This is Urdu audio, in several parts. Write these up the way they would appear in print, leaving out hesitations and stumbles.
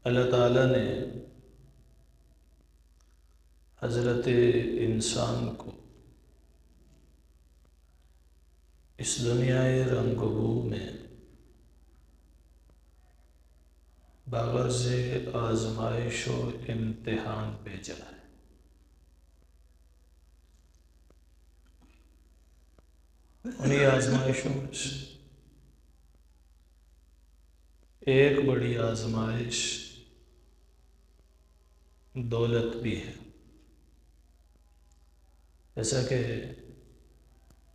اللہ تعالیٰ نے حضرت انسان کو اس دنیائے رنگ و بو میں باغرض آزمائش و امتحان بھیجا ہے۔ انہی آزمائشوں میں سے ایک بڑی آزمائش دولت بھی ہے، جیسا کہ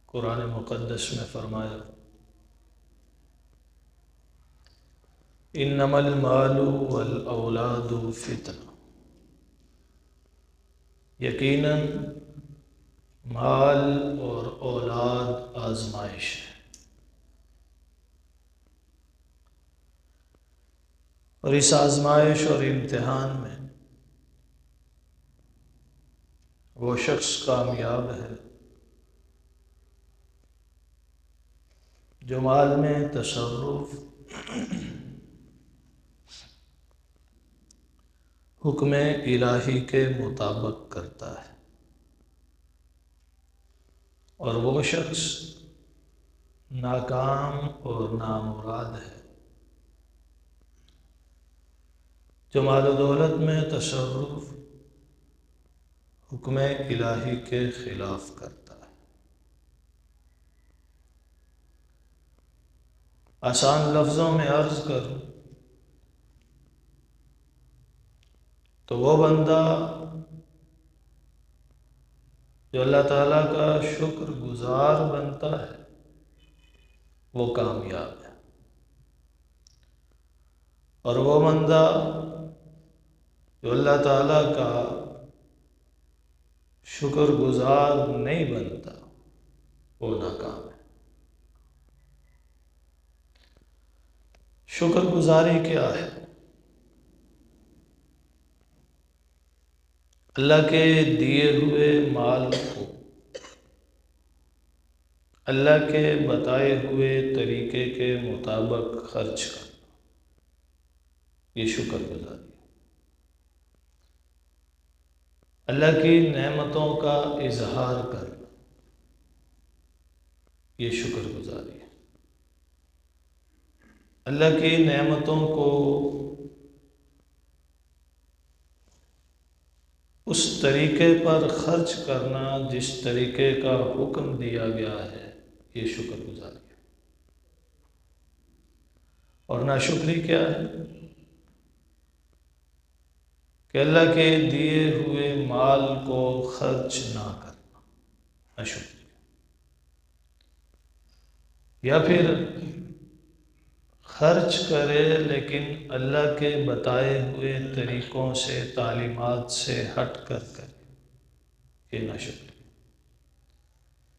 قرآن مقدس میں فرمایا انما المال والاولاد فتنہ، یقیناً مال اور اولاد آزمائش ہے۔ اور اس آزمائش اور امتحان میں وہ شخص کامیاب ہے جو مال میں تصرف حکم الہی کے مطابق کرتا ہے، اور وہ شخص ناکام اور نامراد ہے جو مال و دولت میں تصرف حکم الہی کے خلاف کرتا ہے۔ آسان لفظوں میں عرض کروں تو وہ بندہ جو اللہ تعالیٰ کا شکر گزار بنتا ہے وہ کامیاب ہے، اور وہ بندہ جو اللہ تعالیٰ کا شکر گزار نہیں بنتا وہ ناکام ہے۔ شکر گزاری کیا ہے؟ اللہ کے دیے ہوئے مال کو اللہ کے بتائے ہوئے طریقے کے مطابق خرچ کرنا، یہ شکر گزاری ہے۔ اللہ کی نعمتوں کا اظہار کرنا، یہ شکر گزاری ہے۔ اللہ کی نعمتوں کو اس طریقے پر خرچ کرنا جس طریقے کا حکم دیا گیا ہے، یہ شکر گزاری ہے۔ اور ناشکری کیا ہے؟ کہ اللہ کے دیے ہوئے مال کو خرچ نہ کرنا، ناشکری، یا پھر خرچ کرے لیکن اللہ کے بتائے ہوئے طریقوں سے تعلیمات سے ہٹ کر کرے، یہ ناشکری۔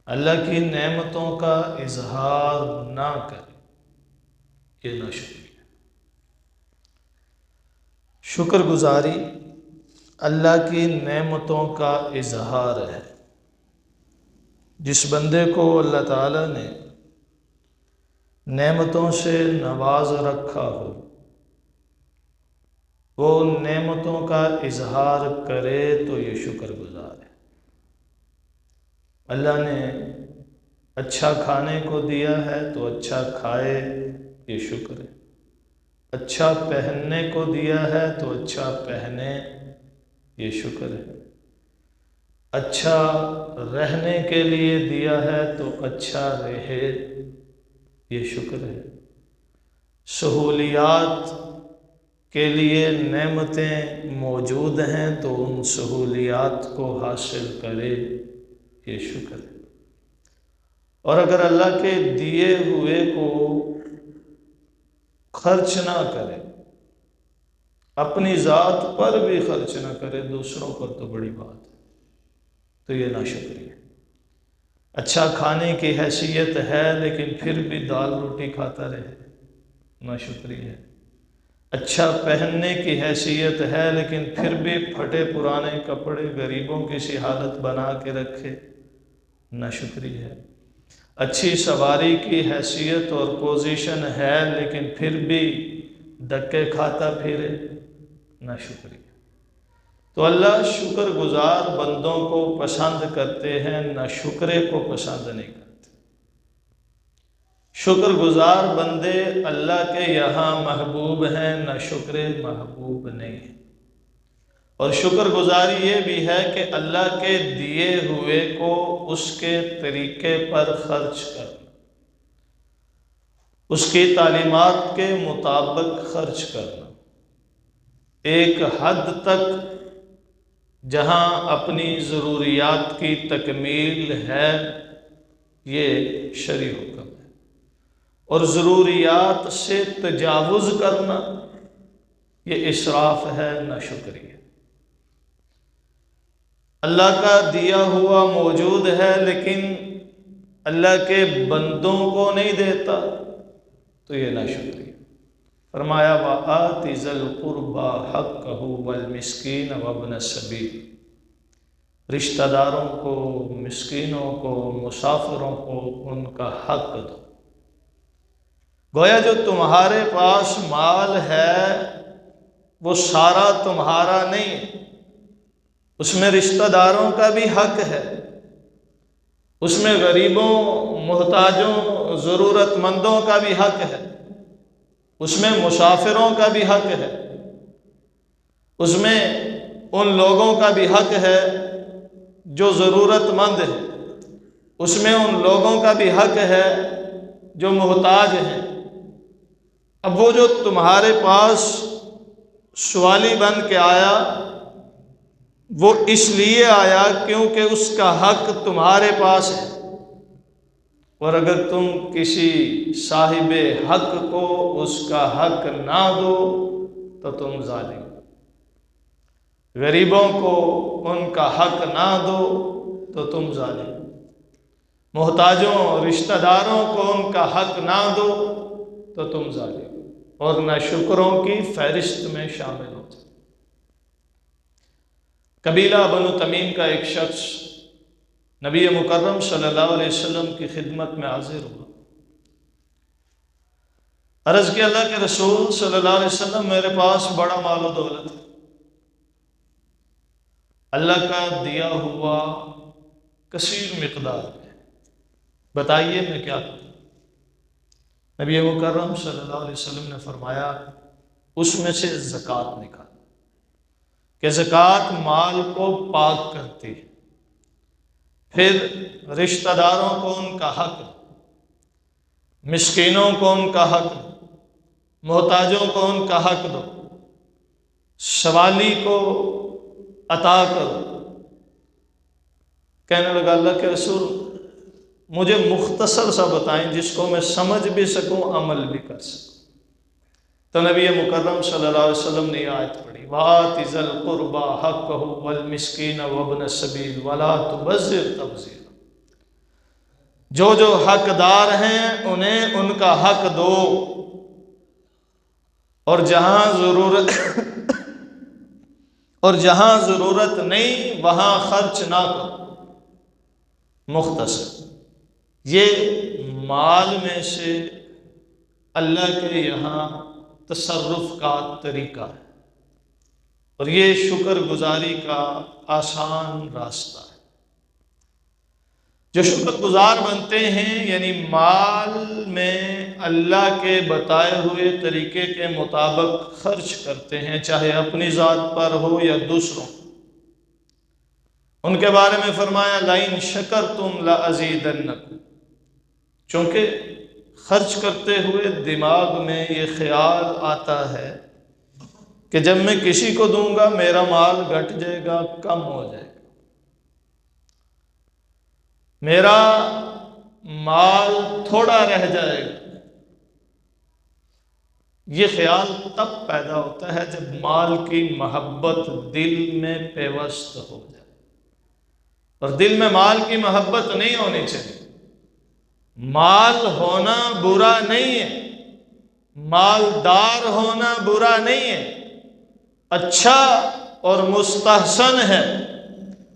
اللہ کی نعمتوں کا اظہار نہ کرے، یہ ناشکری ہے۔ شکر گزاری اللہ کی نعمتوں کا اظہار ہے۔ جس بندے کو اللہ تعالیٰ نے نعمتوں سے نواز رکھا ہو وہ ان نعمتوں کا اظہار کرے تو یہ شکر گزار ہے۔ اللہ نے اچھا کھانے کو دیا ہے تو اچھا کھائے، یہ شکر ہے۔ اچھا پہننے کو دیا ہے تو اچھا پہنے، یہ شکر ہے۔ اچھا رہنے کے لیے دیا ہے تو اچھا رہے، یہ شکر ہے۔ سہولیات کے لیے نعمتیں موجود ہیں تو ان سہولیات کو حاصل کرے، یہ شکر ہے۔ اور اگر اللہ کے دیے ہوئے کو خرچ نہ کرے، اپنی ذات پر بھی خرچ نہ کرے، دوسروں پر تو بڑی بات ہے، تو یہ ناشکری ہے۔ اچھا کھانے کی حیثیت ہے لیکن پھر بھی دال روٹی کھاتا رہے، ناشکری ہے۔ اچھا پہننے کی حیثیت ہے لیکن پھر بھی پھٹے پرانے کپڑے غریبوں کی سی حالت بنا کے رکھے، ناشکری ہے۔ اچھی سواری کی حیثیت اور پوزیشن ہے لیکن پھر بھی دھکے کھاتا پھرے، ناشکری۔ تو اللہ شکر گزار بندوں کو پسند کرتے ہیں، ناشکرے کو پسند نہیں کرتے۔ شکر گزار بندے اللہ کے یہاں محبوب ہیں، ناشکرے محبوب نہیں ہیں۔ اور شکر گزاری یہ بھی ہے کہ اللہ کے دیے ہوئے کو اس کے طریقے پر خرچ کرنا، اس کی تعلیمات کے مطابق خرچ کرنا، ایک حد تک جہاں اپنی ضروریات کی تکمیل ہے یہ شرعی حکم ہے، اور ضروریات سے تجاوز کرنا یہ اسراف ہے، ناشکری ہے۔ اللہ کا دیا ہوا موجود ہے لیکن اللہ کے بندوں کو نہیں دیتا تو یہ ناشکری ہے۔ فرمایا وَآتِ ذَا الْقُرْبَى حَقَّهُ وَالْمِسْكِينَ وَابْنَ السَّبِيلِ، رشتہ داروں کو، مسکینوں کو، مسافروں کو ان کا حق دو۔ گویا جو تمہارے پاس مال ہے وہ سارا تمہارا نہیں ہے، اس میں رشتہ داروں کا بھی حق ہے، اس میں غریبوں، محتاجوں، ضرورت مندوں کا بھی حق ہے، اس میں مسافروں کا بھی حق ہے، اس میں ان لوگوں کا بھی حق ہے جو ضرورت مند ہے، اس میں ان لوگوں کا بھی حق ہے جو محتاج ہیں۔ اب وہ جو تمہارے پاس سوالی بن کے آیا وہ اس لیے آیا کیونکہ اس کا حق تمہارے پاس ہے، اور اگر تم کسی صاحب حق کو اس کا حق نہ دو تو تم ظالم، غریبوں کو ان کا حق نہ دو تو تم ظالم، محتاجوں رشتہ داروں کو ان کا حق نہ دو تو تم ظالم اور ناشکروں کی فہرست میں شامل ہوتے۔ قبیلہ بنو تمیم کا ایک شخص نبی مکرم صلی اللہ علیہ وسلم کی خدمت میں حاضر ہوا، عرض کیا اللہ کے رسول صلی اللہ علیہ وسلم میرے پاس بڑا مال و دولت ہے، اللہ کا دیا ہوا کثیر مقدار ہے، بتائیے میں کیا کروں؟ نبی مکرم صلی اللہ علیہ وسلم نے فرمایا اس میں سے زکوٰۃ نکال، کہ زکوٰۃ مال کو پاک کرتی ہے، پھر رشتہ داروں کو ان کا حق، مسکینوں کو ان کا حق، محتاجوں کو ان کا حق دو، سوالی کو عطا کرو۔ کہنے لگا اللہ کے رسول مجھے مختصر سا بتائیں جس کو میں سمجھ بھی سکوں، عمل بھی کر سکوں۔ تو نبی مکرم صلی اللہ علیہ وسلم نے یہ آیت پڑھی وَآتِ ذَا الْقُرْبَى حَقَّهُ وَالْمِسْكِينَ وَابْنَ السَّبِيلِ وَلَا تُبَذِّرْ تَبْذِيرًا، جو حقدار ہیں انہیں ان کا حق دو، اور جہاں ضرورت نہیں وہاں خرچ نہ کرو۔ مختصر یہ مال میں سے اللہ کے یہاں تصرف کا طریقہ ہے، اور یہ شکر گزاری کا آسان راستہ ہے۔ جو شکر گزار بنتے ہیں یعنی مال میں اللہ کے بتائے ہوئے طریقے کے مطابق خرچ کرتے ہیں، چاہے اپنی ذات پر ہو یا دوسروں، ان کے بارے میں فرمایا لَإِن شَكَرْتُمْ لَأَزِيدَنَّكُمْ، چونکہ خرچ کرتے ہوئے دماغ میں یہ خیال آتا ہے کہ جب میں کسی کو دوں گا میرا مال گھٹ جائے گا، کم ہو جائے گا، میرا مال تھوڑا رہ جائے گا۔ یہ خیال تب پیدا ہوتا ہے جب مال کی محبت دل میں پیوست ہو جائے، اور دل میں مال کی محبت نہیں ہونی چاہیے۔ مال ہونا برا نہیں ہے، مالدار ہونا برا نہیں ہے، اچھا اور مستحسن ہے،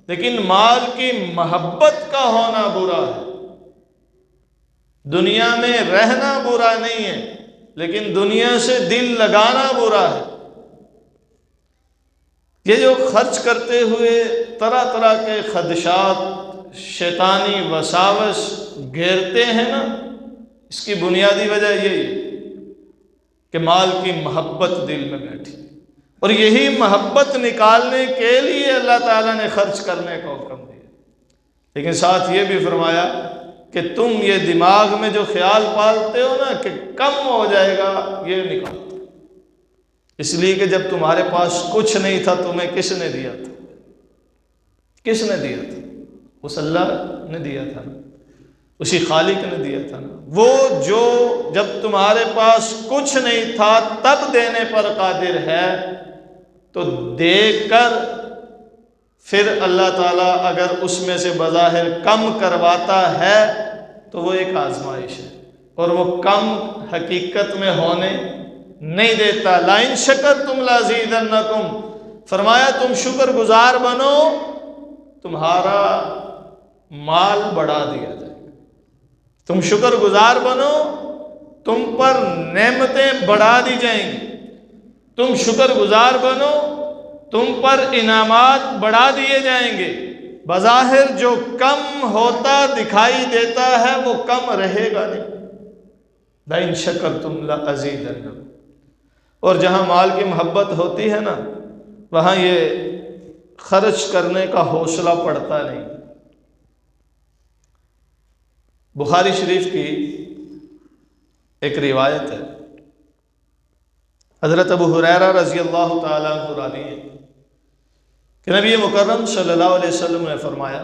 لیکن مال کی محبت کا ہونا برا ہے۔ دنیا میں رہنا برا نہیں ہے لیکن دنیا سے دل لگانا برا ہے۔ یہ جو خرچ کرتے ہوئے طرح طرح کے خدشات، شیطانی وساوس گھیرتے ہیں نا، اس کی بنیادی وجہ یہی ہے کہ مال کی محبت دل میں بیٹھی، اور یہی محبت نکالنے کے لیے اللہ تعالیٰ نے خرچ کرنے کا حکم دیا، لیکن ساتھ یہ بھی فرمایا کہ تم یہ دماغ میں جو خیال پالتے ہو نا کہ کم ہو جائے گا، یہ نکالو، اس لیے کہ جب تمہارے پاس کچھ نہیں تھا تمہیں کس نے دیا تھا؟ کس نے دیا تھا؟ اس اللہ نے دیا تھا نا، اسی خالق نے دیا تھا نا، وہ جو جب تمہارے پاس کچھ نہیں تھا تب دینے پر قادر ہے، تو دے کر پھر اللہ تعالیٰ اگر اس میں سے بظاہر کم کرواتا ہے تو وہ ایک آزمائش ہے، اور وہ کم حقیقت میں ہونے نہیں دیتا۔ لَإِن شَكَرْتُمْ لَأَزِيدَنَّكُمْ، فرمایا تم شکر گزار بنو، تمہارا مال بڑھا دیا جائے گا، تم شکر گزار بنو، تم پر نعمتیں بڑھا دی جائیں گی، تم شکر گزار بنو، تم پر انعامات بڑھا دیے جائیں گے۔ بظاہر جو کم ہوتا دکھائی دیتا ہے وہ کم رہے گا نہیں۔ لَإِن شَكَرْتُمْ لَأَزِيدَنَّكُمْ، اور جہاں مال کی محبت ہوتی ہے نا، وہاں یہ خرچ کرنے کا حوصلہ پڑتا نہیں۔ بخاری شریف کی ایک روایت ہے، حضرت ابو ہریرہ رضی اللہ تعالیٰ عنہ راوی ہیں کہ نبی مکرم صلی اللہ علیہ وسلم نے فرمایا،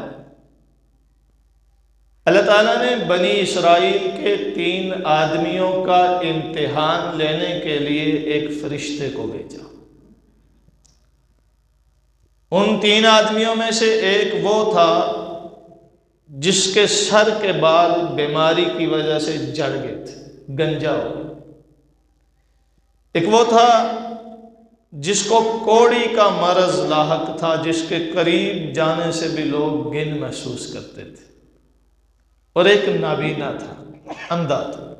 اللہ تعالیٰ نے بنی اسرائیل کے 3 آدمیوں کا امتحان لینے کے لیے ایک فرشتے کو بھیجا۔ ان 3 آدمیوں میں سے ایک وہ تھا جس کے سر کے بال بیماری کی وجہ سے جڑ گئے تھے، گنجا ہو گیا۔ ایک وہ تھا جس کو کوڑی کا مرض لاحق تھا، جس کے قریب جانے سے بھی لوگ گن محسوس کرتے تھے، اور ایک نابینا تھا، اندھا تھا۔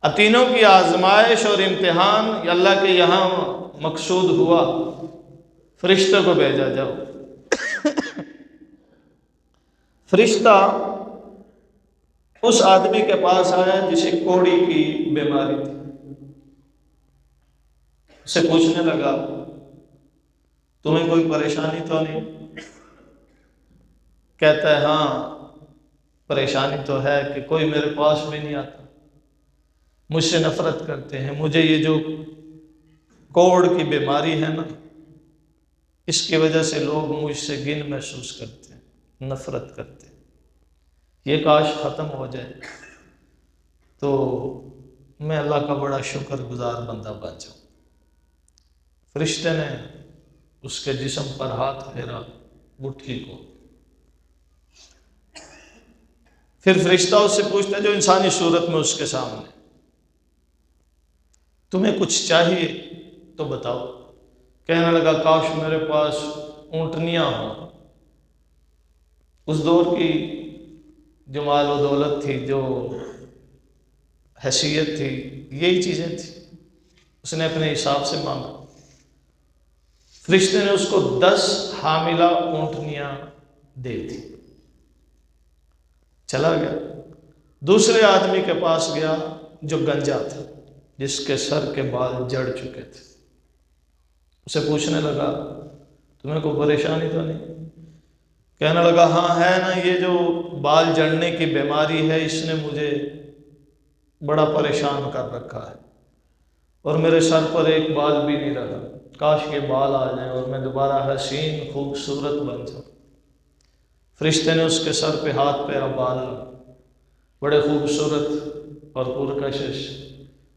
اب تینوں کی آزمائش اور امتحان اللہ کے یہاں مقصود ہوا، فرشتے کو بھیجا، جاؤ۔ فرشتہ اس آدمی کے پاس آیا جسے کوڑی کی بیماری تھی، اسے پوچھنے لگا، تمہیں کوئی پریشانی تو نہیں؟ کہتا ہے ہاں پریشانی تو ہے کہ کوئی میرے پاس بھی نہیں آتا، مجھ سے نفرت کرتے ہیں، مجھے یہ جو کوڑ کی بیماری ہے نا، اس کی وجہ سے لوگ مجھ سے گن محسوس کرتے ہیں، نفرت کرتے ہیں، یہ کاش ختم ہو جائے تو میں اللہ کا بڑا شکر گزار بندہ بن جاؤں۔ فرشتے نے اس کے جسم پر ہاتھ پھیرا، مٹھی کو، پھر فرشتہ اس سے پوچھتا ہے جو انسانی صورت میں اس کے سامنے، تمہیں کچھ چاہیے تو بتاؤ۔ کہنے لگا کاش میرے پاس اونٹنیاں ہوں، اس دور کی جو مال و دولت تھی، جو حیثیت تھی، یہی چیزیں تھیں۔ اس نے اپنے حساب سے مانگا، فرشتے نے اس کو 10 حاملہ اونٹنیاں دے دی، چلا گیا۔ دوسرے آدمی کے پاس گیا جو گنجا تھا، جس کے سر کے بال جڑ چکے تھے، اسے پوچھنے لگا تمہیں کوئی پریشانی تو نہیں؟ کہنے لگا ہاں ہے نا، یہ جو بال جڑنے کی بیماری ہے اس نے مجھے بڑا پریشان کر رکھا ہے، اور میرے سر پر ایک بال بھی نہیں رہا، کاش یہ بال آ جائیں اور میں دوبارہ حسین خوبصورت بن جاؤں۔ فرشتے نے اس کے سر پہ ہاتھ پھیرا، بال بڑے خوبصورت اور پرکشش۔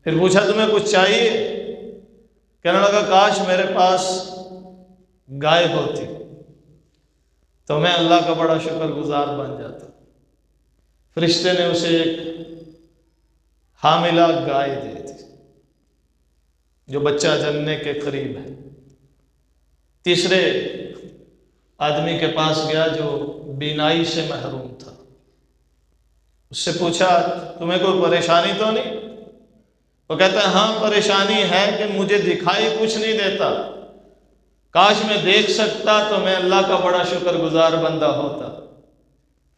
پھر پوچھا تمہیں کچھ چاہیے؟ کہنے لگا کاش میرے پاس گائے ہوتی تو میں اللہ کا بڑا شکر گزار بن جاتا۔ فرشتے نے اسے ایک حاملہ گائے دے دی جو بچہ جننے کے قریب ہے۔ تیسرے آدمی کے پاس گیا جو بینائی سے محروم تھا، اس سے پوچھا تمہیں کوئی پریشانی تو نہیں؟ وہ کہتا ہے ہاں پریشانی ہے کہ مجھے دکھائی کچھ نہیں دیتا، کاش میں دیکھ سکتا تو میں اللہ کا بڑا شکر گزار بندہ ہوتا۔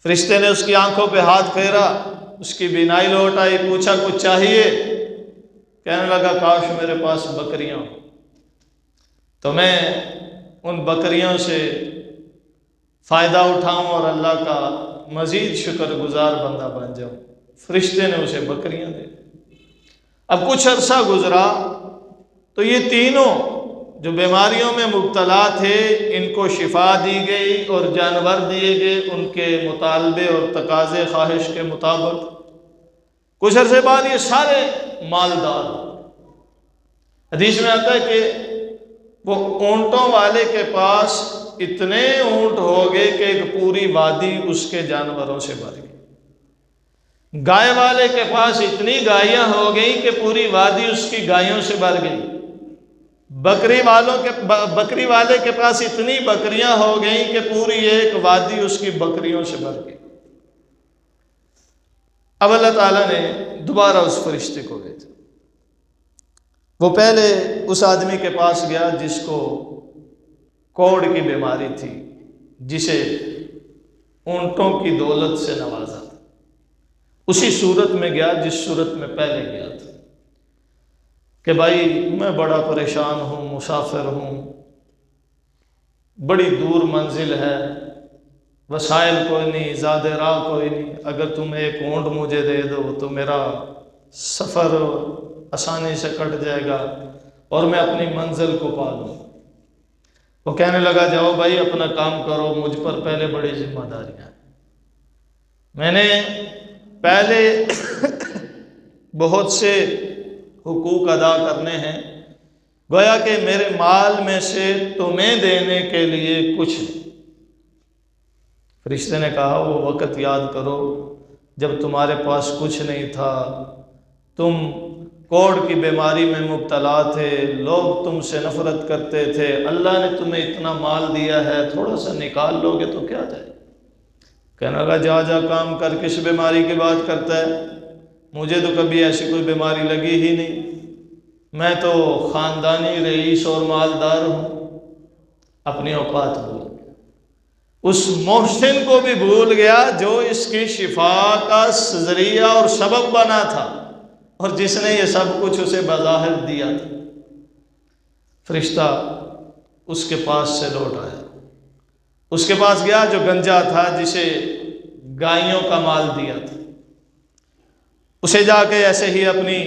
فرشتے نے اس کی آنکھوں پہ ہاتھ پھیرا، اس کی بینائی لوٹ آئی، پوچھا کچھ چاہیے؟ کہنے لگا کاش میرے پاس بکریاں ہوں تو میں ان بکریوں سے فائدہ اٹھاؤں اور اللہ کا مزید شکر گزار بندہ بن جاؤں۔ فرشتے نے اسے بکریاں دے۔ اب کچھ عرصہ گزرا تو یہ تینوں جو بیماریوں میں مبتلا تھے ان کو شفا دی گئی اور جانور دیے گئے ان کے مطالبے اور تقاضے خواہش کے مطابق۔ کچھ عرصے بعد یہ سارے مالدار، حدیث میں آتا ہے کہ وہ اونٹوں والے کے پاس اتنے اونٹ ہو گئے کہ ایک پوری وادی اس کے جانوروں سے بھر گئی۔ گائے والے کے پاس اتنی گائیاں ہو گئی کہ پوری وادی اس کی گائیوں سے بھر گئی۔ بکری والے کے پاس اتنی بکریاں ہو گئیں کہ پوری ایک وادی اس کی بکریوں سے بھر گئی۔ اب اللہ تعالیٰ نے دوبارہ اس فرشتے کو بھیجا۔ وہ پہلے اس آدمی کے پاس گیا جس کو کوڑ کی بیماری تھی، جسے اونٹوں کی دولت سے نوازا تھا۔ اسی صورت میں گیا جس صورت میں پہلے گیا تھا کہ بھائی میں بڑا پریشان ہوں، مسافر ہوں، بڑی دور منزل ہے، وسائل کوئی نہیں، زیادہ راہ کوئی نہیں، اگر تم ایک اونٹ مجھے دے دو تو میرا سفر آسانی سے کٹ جائے گا اور میں اپنی منزل کو پا لوں۔ وہ کہنے لگا جاؤ بھائی اپنا کام کرو، مجھ پر پہلے بڑی ذمہ داریاں ہیں، میں نے پہلے بہت سے حقوق ادا کرنے ہیں، گویا کہ میرے مال میں سے تمہیں دینے کے لیے کچھ نہیں۔ فرشتے نے کہا وہ وقت یاد کرو جب تمہارے پاس کچھ نہیں تھا، تم کوڑ کی بیماری میں مبتلا تھے، لوگ تم سے نفرت کرتے تھے، اللہ نے تمہیں اتنا مال دیا ہے، تھوڑا سا نکال لو گے تو کیا جائے۔ کہنے لگا جا جا کام کر، کس بیماری کی بات کرتا ہے؟ مجھے تو کبھی ایسی کوئی بیماری لگی ہی نہیں، میں تو خاندانی رئیس اور مالدار ہوں۔ اپنی اوقات بھول گیا، اس محسن کو بھی بھول گیا جو اس کی شفا کا ذریعہ اور سبب بنا تھا اور جس نے یہ سب کچھ اسے بظاہر دیا تھا۔ فرشتہ اس کے پاس سے لوٹ آیا، اس کے پاس گیا جو گنجا تھا، جسے گائیوں کا مال دیا تھا، اسے جا کے ایسے ہی اپنی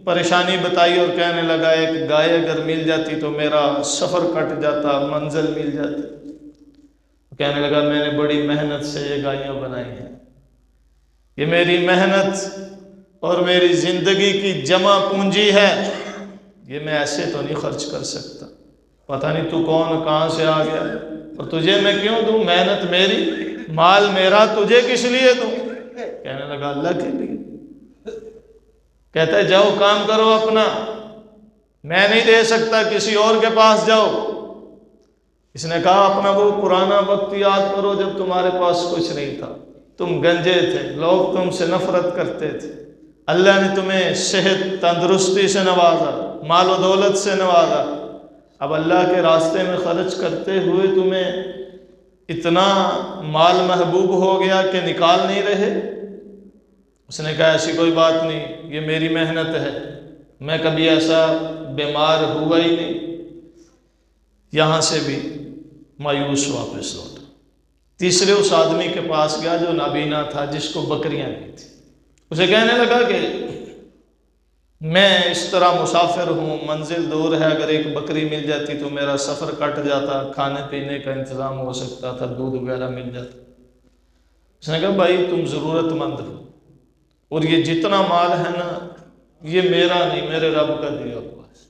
پریشانی بتائی اور کہنے لگا ایک گائے اگر مل جاتی تو میرا سفر کٹ جاتا، منزل مل جاتی۔ کہنے لگا میں نے بڑی محنت سے یہ گائیاں بنائی ہیں، یہ میری محنت اور میری زندگی کی جمع پونجی ہے، یہ میں ایسے تو نہیں خرچ کر سکتا، پتہ نہیں تو کون کہاں سے آ گیا اور تجھے میں کیوں دوں، محنت میری، مال میرا، تجھے کس لیے دوں؟ کہنے لگا اللہ کے لیے۔ کہتا ہے جاؤ کام کرو اپنا، میں نہیں دے سکتا، کسی اور کے پاس جاؤ۔ اس نے کہا اپنا وہ پرانا وقت یاد کرو جب تمہارے پاس کچھ نہیں تھا، تم گنجے تھے، لوگ تم سے نفرت کرتے تھے، اللہ نے تمہیں صحت تندرستی سے نوازا، مال و دولت سے نوازا، اب اللہ کے راستے میں خرچ کرتے ہوئے تمہیں اتنا مال محبوب ہو گیا کہ نکال نہیں رہے۔ اس نے کہا ایسی کوئی بات نہیں، یہ میری محنت ہے، میں کبھی ایسا بیمار ہوا ہی نہیں۔ یہاں سے بھی مایوس واپس لوٹا۔ تیسرے اس آدمی کے پاس گیا جو نابینا تھا، جس کو بکریاں دی تھی، اسے کہنے لگا کہ میں اس طرح مسافر ہوں، منزل دور ہے، اگر ایک بکری مل جاتی تو میرا سفر کٹ جاتا، کھانے پینے کا انتظام ہو سکتا تھا، دودھ وغیرہ مل جاتا۔ اس نے کہا بھائی تم ضرورت مند ہو اور یہ جتنا مال ہے نا یہ میرا نہیں، میرے رب کا دیا ہوا ہے،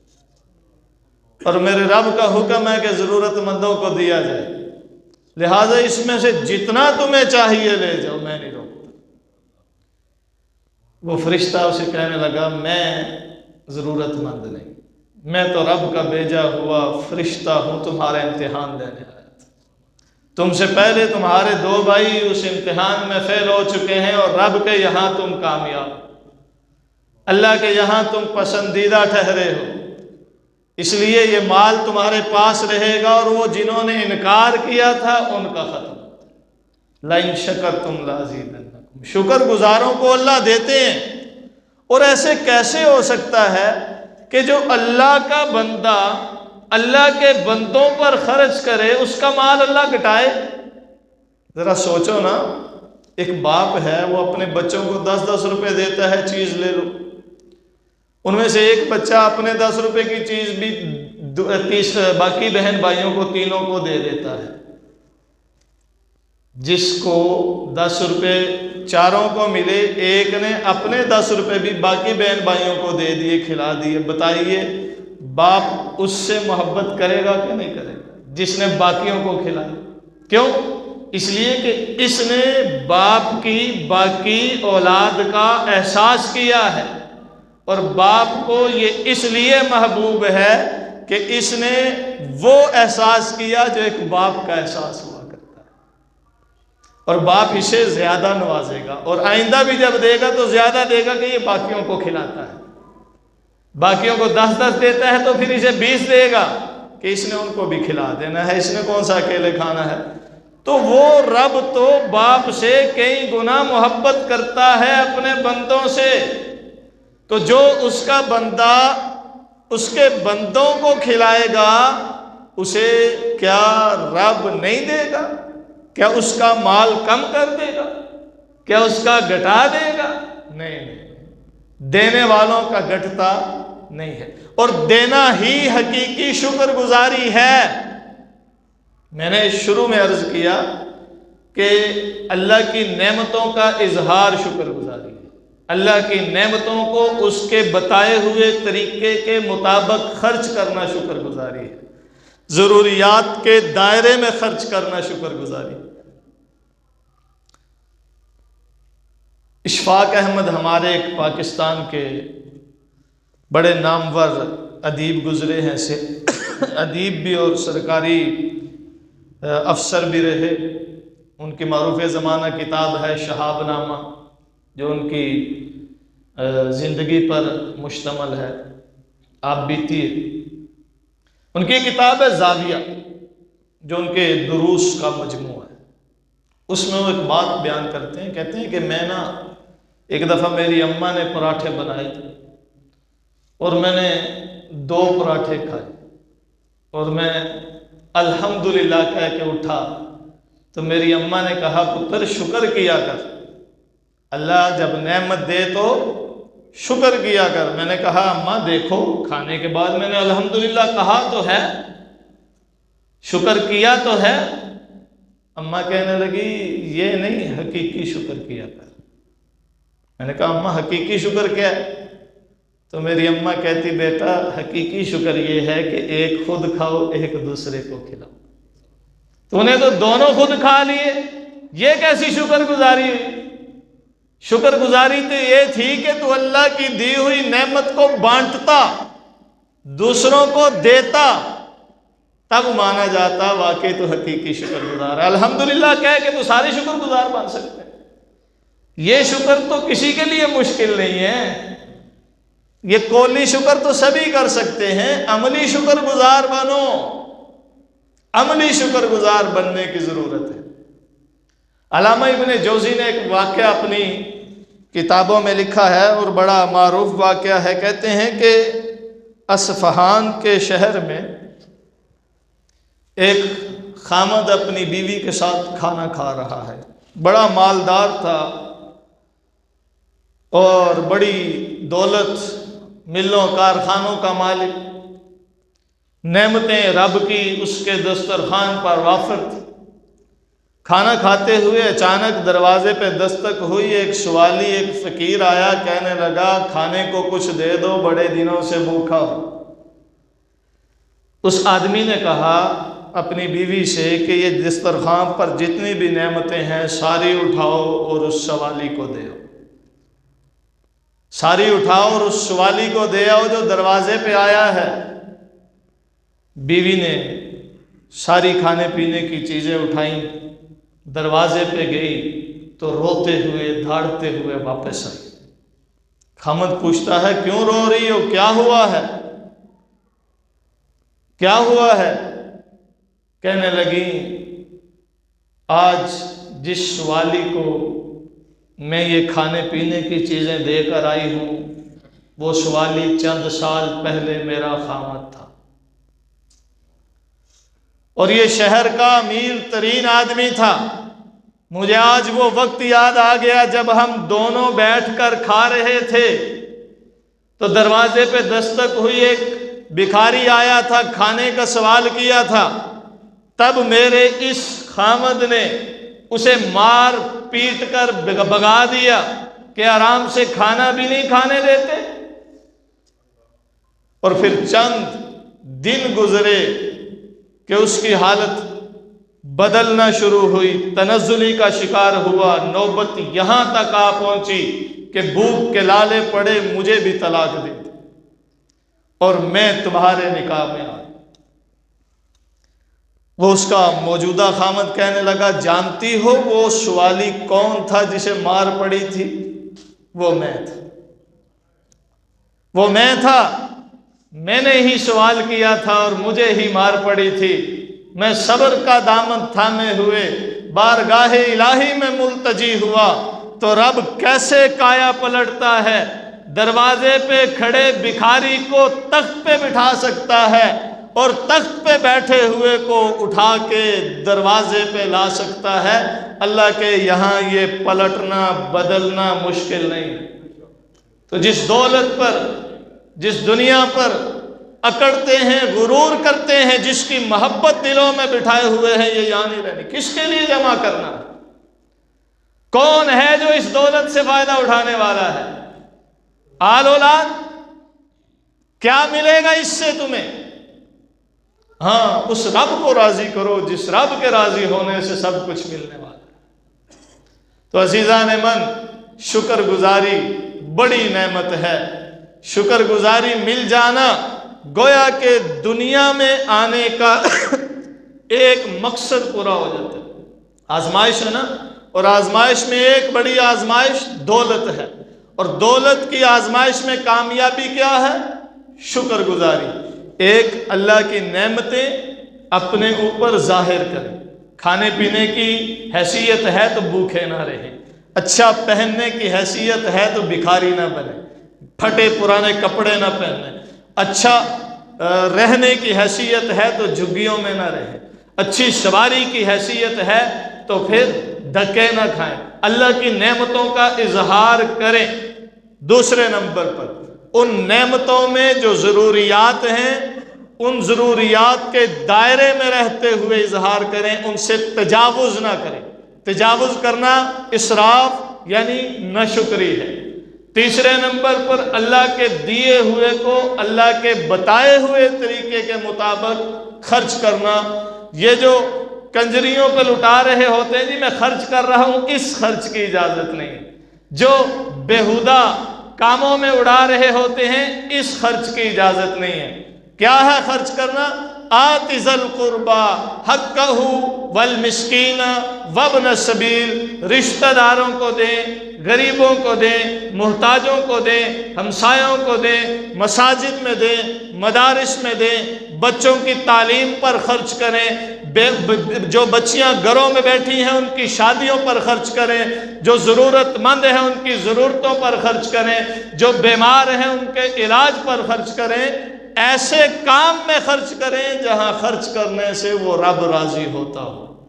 اور میرے رب کا حکم ہے کہ ضرورت مندوں کو دیا جائے، لہٰذا اس میں سے جتنا تمہیں چاہیے لے جاؤ، میں نہیں روکتا۔ وہ فرشتہ اسے کہنے لگا میں ضرورت مند نہیں، میں تو رب کا بھیجا ہوا فرشتہ ہوں، تمہارا امتحان لینے آیا تھا، تم سے پہلے تمہارے 2 بھائی اس امتحان میں فیل ہو چکے ہیں اور رب کے یہاں تم کامیاب، اللہ کے یہاں تم پسندیدہ ٹھہرے ہو، اس لیے یہ مال تمہارے پاس رہے گا، اور وہ جنہوں نے انکار کیا تھا ان کا ختم۔ لَإِن شَكَرْتُمْ لَأَزِيدَنَّكُمْ، شکر گزاروں کو اللہ دیتے ہیں۔ اور ایسے کیسے ہو سکتا ہے کہ جو اللہ کا بندہ اللہ کے بندوں پر خرچ کرے اس کا مال اللہ گٹائے؟ ذرا سوچو نا، ایک باپ ہے وہ اپنے بچوں کو 10-10 روپے دیتا ہے، چیز لے لو، ان میں سے ایک بچہ اپنے 10 روپے کی چیز بھی 30 باقی بہن بھائیوں کو تینوں کو دے دیتا ہے۔ جس کو 10 روپے چاروں کو ملے، ایک نے اپنے 10 روپے بھی باقی بہن بھائیوں کو دے دیے، کھلا دیے۔ بتائیے باپ اس سے محبت کرے گا کہ نہیں کرے گا جس نے باقیوں کو کھلایا؟ کیوں؟ اس لیے کہ اس نے باپ کی باقی اولاد کا احساس کیا ہے، اور باپ کو یہ اس لیے محبوب ہے کہ اس نے وہ احساس کیا جو ایک باپ کا احساس ہوا کرتا ہے، اور باپ اسے زیادہ نوازے گا، اور آئندہ بھی جب دے گا تو زیادہ دے گا کہ یہ باقیوں کو کھلاتا ہے۔ باقیوں کو 10-10 دیتا ہے تو پھر اسے 20 دے گا کہ اس نے ان کو بھی کھلا دینا ہے، اس نے کون سا اکیلے کھانا ہے۔ تو وہ رب تو باپ سے کئی گنا محبت کرتا ہے اپنے بندوں سے، تو جو اس کا بندہ اس کے بندوں کو کھلائے گا اسے کیا رب نہیں دے گا؟ کیا اس کا مال کم کر دے گا؟ کیا اس کا گھٹا دے گا؟ نہیں، دینے والوں کا گھٹتا نہیں ہے، اور دینا ہی حقیقی شکر گزاری ہے۔ میں نے شروع میں عرض کیا کہ اللہ کی نعمتوں کا اظہار شکر گزاری ہے، اللہ کی نعمتوں کو اس کے بتائے ہوئے طریقے کے مطابق خرچ کرنا شکر گزاری ہے، ضروریات کے دائرے میں خرچ کرنا شکر گزاری ہے۔ اشفاق احمد ہمارے ایک پاکستان کے بڑے نامور ادیب گزرے ہیں، ادیب بھی اور سرکاری افسر بھی رہے۔ ان کی معروف زمانہ کتاب ہے شہاب نامہ، جو ان کی زندگی پر مشتمل ہے، آپ بیتی ہے۔ ان کی کتاب ہے زاویہ، جو ان کے دروس کا مجموعہ ہے۔ اس میں وہ ایک بات بیان کرتے ہیں، کہتے ہیں کہ میں ایک دفعہ میری اماں نے پراٹھے بنائے تھے، اور میں نے 2 پراٹھے کھائے، اور میں الحمدللہ کہہ کے اٹھا، تو میری اماں نے کہا پتر شکر کیا کر، اللہ جب نعمت دے تو شکر کیا کر۔ میں نے کہا اماں دیکھو، کھانے کے بعد میں نے الحمدللہ کہا تو ہے، شکر کیا تو ہے۔ اماں کہنے لگی یہ نہیں، حقیقی شکر کیا کر۔ میں نے کہا اماں حقیقی شکر کیا ہے؟ تو میری اماں کہتی بیٹا حقیقی شکر یہ ہے کہ ایک خود کھاؤ، ایک دوسرے کو کھلاؤ۔ تو نے تو دونوں خود کھا لیے، یہ کیسی شکر گزاری ہے؟ شکر گزاری تو یہ تھی کہ تو اللہ کی دی ہوئی نعمت کو بانٹتا، دوسروں کو دیتا، تب مانا جاتا واقعی تو حقیقی شکر گزار ہے۔ الحمدللہ کہہ کے تو سارے شکر گزار بن سکتے ہیں۔ یہ شکر تو کسی کے لیے مشکل نہیں ہے، یہ قولی شکر تو سبھی کر سکتے ہیں، عملی شکر گزار بنو، عملی شکر گزار بننے کی ضرورت ہے۔ علامہ ابن جوزی نے ایک واقعہ اپنی کتابوں میں لکھا ہے، اور بڑا معروف واقعہ ہے۔ کہتے ہیں کہ اصفہان کے شہر میں ایک خامد اپنی بیوی کے ساتھ کھانا کھا رہا ہے، بڑا مالدار تھا اور بڑی دولت، ملوں کارخانوں کا مالک، نعمتیں رب کی اس کے دسترخوان پر وافر تھی۔ کھانا کھاتے ہوئے اچانک دروازے پہ دستک ہوئی، ایک سوالی، ایک فقیر آیا، کہنے لگا کھانے کو کچھ دے دو، بڑے دنوں سے بھوکا ہوں۔ اس آدمی نے کہا اپنی بیوی سے کہ یہ دسترخوان پر جتنی بھی نعمتیں ہیں ساری اٹھاؤ اور اس سوالی کو دے آؤ، ساری اٹھاؤ اور اس سوالی کو دے آؤ جو دروازے پہ آیا ہے۔ بیوی نے ساری کھانے پینے کی چیزیں اٹھائیں، دروازے پہ گئی تو روتے ہوئے دھاڑتے ہوئے واپس آئی۔ خامد پوچھتا ہے کیوں رو رہی ہو، کیا ہوا ہے؟ کیا ہوا ہے؟ کہنے لگی آج جس والی کو میں یہ کھانے پینے کی چیزیں دے کر آئی ہوں وہ سوالی چند سال پہلے میرا خامد تھا، اور یہ شہر کا امیر ترین آدمی تھا۔ مجھے آج وہ وقت یاد آ گیا جب ہم دونوں بیٹھ کر کھا رہے تھے تو دروازے پہ دستک ہوئی، ایک بھکاری آیا تھا، کھانے کا سوال کیا تھا۔ تب میرے اس خامد نے اسے مار پیٹ کر بھگا دیا کہ آرام سے کھانا بھی نہیں کھانے دیتے۔ اور پھر چند دن گزرے کہ اس کی حالت بدلنا شروع ہوئی، تنزلی کا شکار ہوا، نوبت یہاں تک آ پہنچی کہ بھوک کے لالے پڑے مجھے بھی طلاق دے دی اور میں تمہارے نکاح میں آئی۔ وہ اس کا موجودہ خامد کہنے لگا جانتی ہو وہ سوالی کون تھا جسے مار پڑی تھی؟ وہ میں تھا، وہ میں تھا، میں نے ہی سوال کیا تھا اور مجھے ہی مار پڑی تھی۔ میں صبر کا دامن تھامے ہوئے بارگاہ الہی میں ملتجی ہوا تو رب کیسے کایا پلٹتا ہے، دروازے پہ کھڑے بھکاری کو تخت پہ بٹھا سکتا ہے اور تخت پہ بیٹھے ہوئے کو اٹھا کے دروازے پہ لا سکتا ہے۔ اللہ کے یہاں یہ پلٹنا بدلنا مشکل نہیں۔ تو جس دولت پر، جس دنیا پر اکڑتے ہیں، غرور کرتے ہیں، جس کی محبت دلوں میں بٹھائے ہوئے ہیں، یہ یہاں نہیں رہنی۔ کس کے لیے جمع کرنا؟ کون ہے جو اس دولت سے فائدہ اٹھانے والا ہے؟ آل اولاد، کیا ملے گا اس سے تمہیں؟ ہاں، اس رب کو راضی کرو جس رب کے راضی ہونے سے سب کچھ ملنے والا ہے۔ تو عزیزان من، شکر گزاری بڑی نعمت ہے۔ شکر گزاری مل جانا گویا کہ دنیا میں آنے کا ایک مقصد پورا ہو جاتا ہے۔ آزمائش ہے نا، اور آزمائش میں ایک بڑی آزمائش دولت ہے، اور دولت کی آزمائش میں کامیابی کیا ہے؟ شکر گزاری۔ ایک اللہ کی نعمتیں اپنے اوپر ظاہر کریں، کھانے پینے کی حیثیت ہے تو بھوکے نہ رہیں، اچھا پہننے کی حیثیت ہے تو بھکاری نہ بنے، پھٹے پرانے کپڑے نہ پہنے، اچھا رہنے کی حیثیت ہے تو جھگیوں میں نہ رہیں، اچھی سواری کی حیثیت ہے تو پھر دھکے نہ کھائیں، اللہ کی نعمتوں کا اظہار کریں۔ دوسرے نمبر پر ان نعمتوں میں جو ضروریات ہیں ان ضروریات کے دائرے میں رہتے ہوئے اظہار کریں، ان سے تجاوز نہ کریں۔ تجاوز کرنا اسراف یعنی ناشکری ہے۔ تیسرے نمبر پر اللہ کے دیے ہوئے کو اللہ کے بتائے ہوئے طریقے کے مطابق خرچ کرنا۔ یہ جو کنجریوں پہ لٹا رہے ہوتے ہیں، جی میں خرچ کر رہا ہوں، اس خرچ کی اجازت نہیں۔ جو بیہودہ کاموں میں اڑا رہے ہوتے ہیں، اس خرچ کی اجازت نہیں ہے۔ کیا ہے خرچ کرنا؟ آتِ ذی القربى حقہ والمسکین وابن السبیل، رشتہ داروں کو دیں، غریبوں کو دیں، محتاجوں کو دیں، ہمسایوں کو دیں، مساجد میں دیں، مدارس میں دیں، بچوں کی تعلیم پر خرچ کریں، جو بچیاں گھروں میں بیٹھی ہیں ان کی شادیوں پر خرچ کریں، جو ضرورت مند ہیں ان کی ضرورتوں پر خرچ کریں، جو بیمار ہیں ان کے علاج پر خرچ کریں۔ ایسے کام میں خرچ کریں جہاں خرچ کرنے سے وہ رب راضی ہوتا ہو۔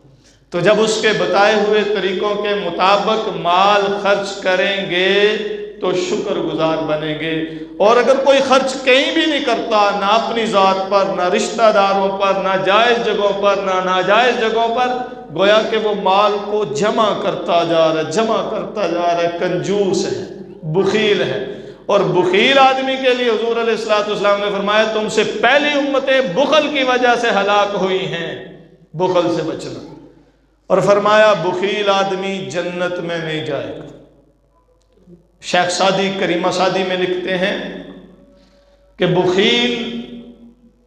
تو جب اس کے بتائے ہوئے طریقوں کے مطابق مال خرچ کریں گے تو شکر گزار بنیں گے۔ اور اگر کوئی خرچ کہیں بھی نہیں کرتا، نہ اپنی ذات پر، نہ رشتہ داروں پر، نہ جائز جگہوں پر، نہ ناجائز جگہوں پر، گویا کہ وہ مال کو جمع کرتا جا رہا ہے، جمع کرتا جا رہا ہے، کنجوس ہے، بخیل ہے۔ اور بخیل آدمی کے لیے حضور علیہ السلام نے فرمایا تم سے پہلی امتیں بخل کی وجہ سے ہلاک ہوئی ہیں، بخل سے بچنا۔ اور فرمایا بخیل آدمی جنت میں نہیں جائے گا۔ شیخ سعدی کریمہ سعدی میں لکھتے ہیں کہ بخیل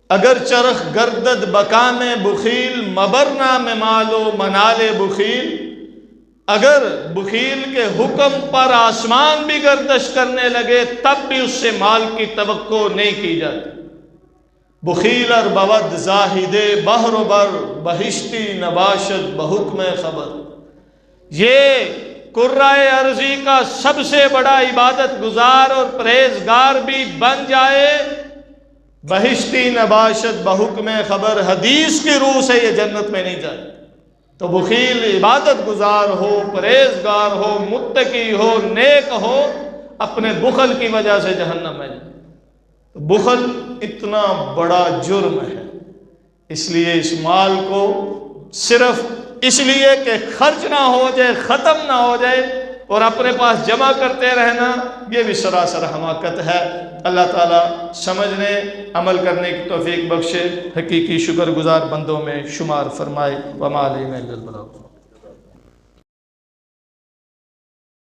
اگر چرخ گردد بکام بخیل مبرنا میں مالو منال بخیل، اگر بخیل کے حکم پر آسمان بھی گردش کرنے لگے تب بھی اس سے مال کی توقع نہیں کی جاتی۔ بخیلر بود زاہد بحر و بر بہشتی نباشد بحکم خبر. یہ قرائے ارضی کا سب سے بڑا عبادت گزار اور پرہیزگار بھی بن جائے، بہشتی نباشد بحکم خبر، حدیث کی روح سے یہ جنت میں نہیں جائے. تو بخیل عبادت گزار ہو، پرہیزگار ہو، متقی ہو، نیک ہو، اپنے بخل کی وجہ سے جہنم میں جائے. بخل اتنا بڑا جرم ہے، اس لیے اس مال کو صرف اس لیے کہ خرچ نہ ہو جائے، ختم نہ ہو جائے اور اپنے پاس جمع کرتے رہنا، یہ بھی سراسر حماقت ہے. اللہ تعالیٰ سمجھنے عمل کرنے کی توفیق بخشے، حقیقی شکر گزار بندوں میں شمار فرمائے. وما علینا الا البلاغ.